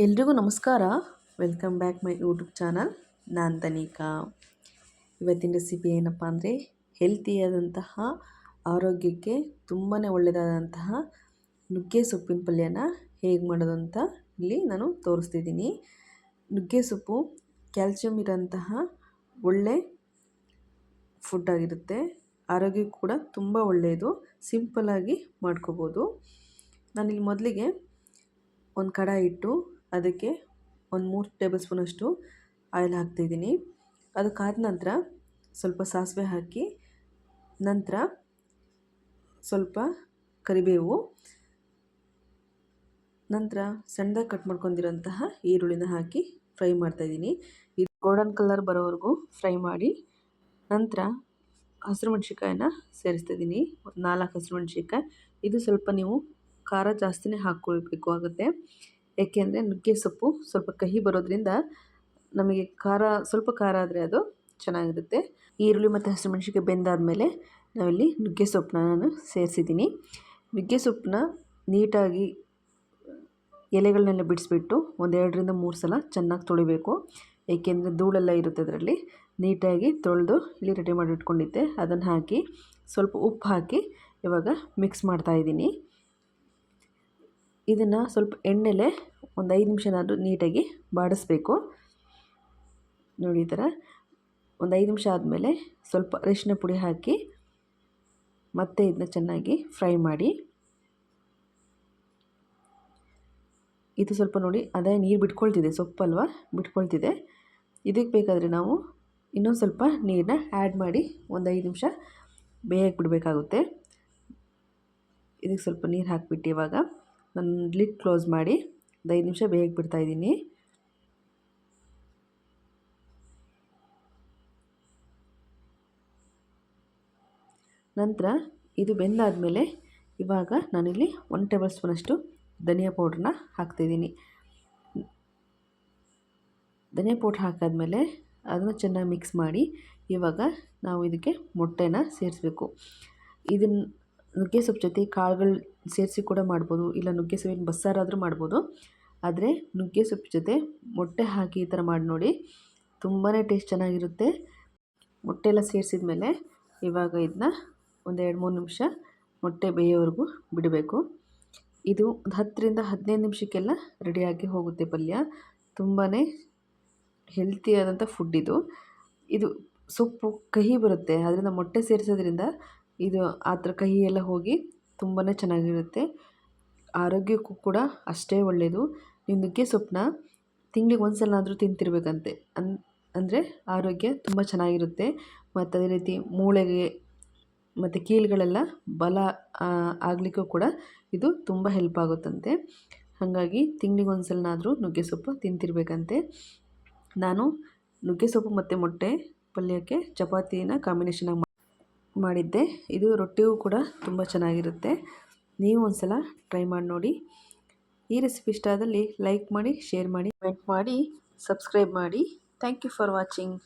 ಎಲ್ರಿಗೂ ನಮಸ್ಕಾರ. Welcome back my YouTube channel. ನಾನು ತನಿಕಾ. ಇವತ್ತಿನ ರೆಸಿಪಿ ಏನಪ್ಪ ಅಂದರೆ ಹೆಲ್ತಿಯಾದಂತಹ ಆರೋಗ್ಯಕ್ಕೆ ತುಂಬಾ ಒಳ್ಳೆಯದಾದಂತಹ ನುಗ್ಗೆ ಸೊಪ್ಪಿನ ಪಲ್ಯನ ಹೇಗೆ ಮಾಡೋದು ಅಂತ ಇಲ್ಲಿ ನಾನು ತೋರಿಸ್ತಿದ್ದೀನಿ. ನುಗ್ಗೆ ಸೊಪ್ಪು ಕ್ಯಾಲ್ಸಿಯಂ ಇರೋಂತಹ ಒಳ್ಳೆ ಫುಡ್ ಆಗಿರುತ್ತೆ. ಆರೋಗ್ಯಕ್ಕೂ ಕೂಡ ತುಂಬ ಒಳ್ಳೆಯದು. ಸಿಂಪಲ್ಲಾಗಿ ಮಾಡ್ಕೋಬೋದು. ನಾನಿಲ್ಲಿ ಮೊದಲಿಗೆ ಒಂದು ಕಡಾಯಿ ಇಟ್ಟು ಅದಕ್ಕೆ ಒಂದು 3 ಟೇಬಲ್ ಸ್ಪೂನಷ್ಟು ಆಯಿಲ್ ಹಾಕ್ತಾಯಿದ್ದೀನಿ. ಅದು ಕಾದ ನಂತರ ಸ್ವಲ್ಪ ಸಾಸಿವೆ ಹಾಕಿ, ನಂತರ ಸ್ವಲ್ಪ ಕರಿಬೇವು, ನಂತರ ಸಣ್ಣದಾಗಿ ಕಟ್ ಮಾಡ್ಕೊಂಡಿರೋಂತಹ ಈರುಳ್ಳಿನ ಹಾಕಿ ಫ್ರೈ ಮಾಡ್ತಾಯಿದ್ದೀನಿ. ಇದು ಗೋಲ್ಡನ್ ಕಲರ್ ಬರೋವರೆಗೂ ಫ್ರೈ ಮಾಡಿ, ನಂತರ ಹಸಿರು ಮೆಣಸಿನ್ಕಾಯಿನ ಸೇರಿಸ್ತಾಯಿದ್ದೀನಿ. 4 ಹಸಿರು ಮೆಣಸಿನ್ಕಾಯಿ. ಇದು ಸ್ವಲ್ಪ ನೀವು ಖಾರ ಜಾಸ್ತಿನೇ ಹಾಕ್ಕೊಳ್ಬೇಕು ಆಗುತ್ತೆ. ಏಕೆಂದರೆ ನುಗ್ಗೆ ಸೊಪ್ಪು ಸ್ವಲ್ಪ ಕಹಿ ಬರೋದ್ರಿಂದ ನಮಗೆ ಸ್ವಲ್ಪ ಖಾರ ಆದರೆ ಅದು ಚೆನ್ನಾಗಿರುತ್ತೆ. ಈರುಳ್ಳಿ ಮತ್ತು ಹಸಿಮೆಣಸಿನ್ಕಾಯಿ ಬೆಂದಾದಮೇಲೆ ನಾವಿಲ್ಲಿ ನುಗ್ಗೆ ಸೊಪ್ಪನ್ನ ನಾನು ಸೇರಿಸಿದ್ದೀನಿ. ನುಗ್ಗೆ ಸೊಪ್ಪನ್ನ ನೀಟಾಗಿ ಎಲೆಗಳನ್ನೆಲ್ಲ ಬಿಡಿಸ್ಬಿಟ್ಟು 2ರಿಂದ 3 ಸಲ ಚೆನ್ನಾಗಿ ತೊಳಿಬೇಕು. ಏಕೆಂದರೆ ಧೂಳೆಲ್ಲ ಇರುತ್ತೆ ಅದರಲ್ಲಿ. ನೀಟಾಗಿ ತೊಳೆದು ಇಲ್ಲಿ ರೆಡಿ ಮಾಡಿ ಇಟ್ಕೊಂಡಿದ್ದೆ. ಅದನ್ನು ಹಾಕಿ ಸ್ವಲ್ಪ ಉಪ್ಪು ಹಾಕಿ ಇವಾಗ ಮಿಕ್ಸ್ ಮಾಡ್ತಾಯಿದ್ದೀನಿ. ಇದನ್ನು ಸ್ವಲ್ಪ ಎಣ್ಣೆಲೆ ಒಂದು 5 ನಿಮಿಷನಾದರೂ ನೀಟಾಗಿ ಬಾಡಿಸ್ಬೇಕು. ನೋಡಿ ಈ ಥರ ಒಂದು 5 ನಿಮಿಷ ಆದಮೇಲೆ ಸ್ವಲ್ಪ ಅರಿಶಿನ ಪುಡಿ ಹಾಕಿ ಮತ್ತೆ ಇದನ್ನ ಚೆನ್ನಾಗಿ ಫ್ರೈ ಮಾಡಿ. ಇದು ಸ್ವಲ್ಪ ನೋಡಿ ಅದೇ ನೀರು ಬಿಟ್ಕೊಳ್ತಿದೆ, ಸೊಪ್ಪಲ್ವ ಬಿಟ್ಕೊಳ್ತಿದೆ. ಇದಕ್ಕೆ ಬೇಕಾದರೆ ನಾವು ಇನ್ನೊಂದು ಸ್ವಲ್ಪ ನೀರನ್ನ ಆ್ಯಡ್ ಮಾಡಿ ಒಂದು 5 ನಿಮಿಷ ಬೇಯಕ್ಕೆ ಬಿಡಬೇಕಾಗುತ್ತೆ. ಇದಕ್ಕೆ ಸ್ವಲ್ಪ ನೀರು ಹಾಕಿಬಿಟ್ಟು ಇವಾಗ ನಾನು ಲಿಡ್ ಕ್ಲೋಸ್ ಮಾಡಿ ಒಂದು 5 ನಿಮಿಷ ಬೇಯಕ್ಕೆ ಬಿಡ್ತಾಯಿದ್ದೀನಿ. ನಂತರ ಇದು ಬೆಂದಾದಮೇಲೆ ಇವಾಗ ನಾನಿಲ್ಲಿ 1 ಟೇಬಲ್ ಸ್ಪೂನಷ್ಟು ಧನಿಯಾ ಪೌಡ್ರನ್ನ ಹಾಕ್ತಾಯಿದ್ದೀನಿ. ಧನಿಯಾ ಪೌಡ್ರ್ ಹಾಕಾದ್ಮೇಲೆ ಅದನ್ನು ಚೆನ್ನಾಗಿ ಮಿಕ್ಸ್ ಮಾಡಿ ಇವಾಗ ನಾವು ಇದಕ್ಕೆ ಮೊಟ್ಟೆನ ಸೇರಿಸ್ಬೇಕು. ಇದನ್ನು ನುಗ್ಗೆ ಸೊಪ್ಪು ಜೊತೆ ಕಾಳುಗಳು ಸೇರಿಸಿ ಕೂಡ ಮಾಡ್ಬೋದು, ಇಲ್ಲ ನುಗ್ಗೆ ಸೊಪ್ಪಿನ ಬಸ್ಸಾರಾದರೂ ಮಾಡ್ಬೋದು. ಆದರೆ ನುಗ್ಗೆ ಸೊಪ್ಪು ಜೊತೆ ಮೊಟ್ಟೆ ಹಾಕಿ ಈ ಥರ ಮಾಡಿ ನೋಡಿ, ತುಂಬಾ ಟೇಸ್ಟ್ ಚೆನ್ನಾಗಿರುತ್ತೆ. ಮೊಟ್ಟೆ ಎಲ್ಲ ಸೇರಿಸಿದ ಮೇಲೆ ಇವಾಗ ಇದನ್ನ ಒಂದು 2-3 ನಿಮಿಷ ಮೊಟ್ಟೆ ಬೇಯೋವರೆಗೂ ಬಿಡಬೇಕು. ಇದು ಒಂದು 10ರಿಂದ 15 ನಿಮಿಷಕ್ಕೆಲ್ಲ ರೆಡಿಯಾಗಿ ಹೋಗುತ್ತೆ ಪಲ್ಯ. ತುಂಬಾ ಹೆಲ್ತಿಯಾದಂಥ ಫುಡ್ ಇದು. ಇದು ಸೊಪ್ಪು ಕಹಿ ಬರುತ್ತೆ, ಅದರಿಂದ ಮೊಟ್ಟೆ ಸೇರಿಸೋದ್ರಿಂದ ಇದು ಆ ಥರ ಕಹಿ ಎಲ್ಲ ಹೋಗಿ ತುಂಬಾ ಚೆನ್ನಾಗಿರುತ್ತೆ. ಆರೋಗ್ಯಕ್ಕೂ ಕೂಡ ಅಷ್ಟೇ ಒಳ್ಳೆಯದು. ನೀವು ನುಗ್ಗೆ ಸೊಪ್ಪನ್ನ ತಿಂಗಳಿಗೆ 1 ಸಲನಾದರೂ ತಿಂತಿರ್ಬೇಕಂತೆ. ಅಂದರೆ ಆರೋಗ್ಯ ತುಂಬ ಚೆನ್ನಾಗಿರುತ್ತೆ. ಮತ್ತು ಅದೇ ರೀತಿ ಮೂಳೆಗೆ ಮತ್ತು ಕೀಲುಗಳೆಲ್ಲ ಬಲ ಆಗಲಿಕ್ಕೂ ಕೂಡ ಇದು ತುಂಬ ಹೆಲ್ಪ್ ಆಗುತ್ತಂತೆ. ಹಾಗಾಗಿ ತಿಂಗಳಿಗೆ 1 ಸಲನಾದರೂ ನುಗ್ಗೆ ಸೊಪ್ಪು ತಿಂತಿರ್ಬೇಕಂತೆ. ನಾನು ನುಗ್ಗೆ ಸೊಪ್ಪು ಮತ್ತು ಮೊಟ್ಟೆ ಪಲ್ಯಕ್ಕೆ ಚಪಾತಿನ ಕಾಂಬಿನೇಷನಾಗಿ ಮಾಡಿದ್ದೆ. ಇದು ರೊಟ್ಟಿಗೂ ಕೂಡ ತುಂಬ ಚೆನ್ನಾಗಿರುತ್ತೆ. ನೀವು ಒಂದು ಸಲ ಟ್ರೈ ಮಾಡಿ ನೋಡಿ. ಈ ರೆಸಿಪಿ ಇಷ್ಟ ಆದಲ್ಲಿ ಲೈಕ್ ಮಾಡಿ, ಶೇರ್ ಮಾಡಿ, ಕಮೆಂಟ್ ಮಾಡಿ, ಸಬ್ಸ್ಕ್ರೈಬ್ ಮಾಡಿ. Thank you for watching.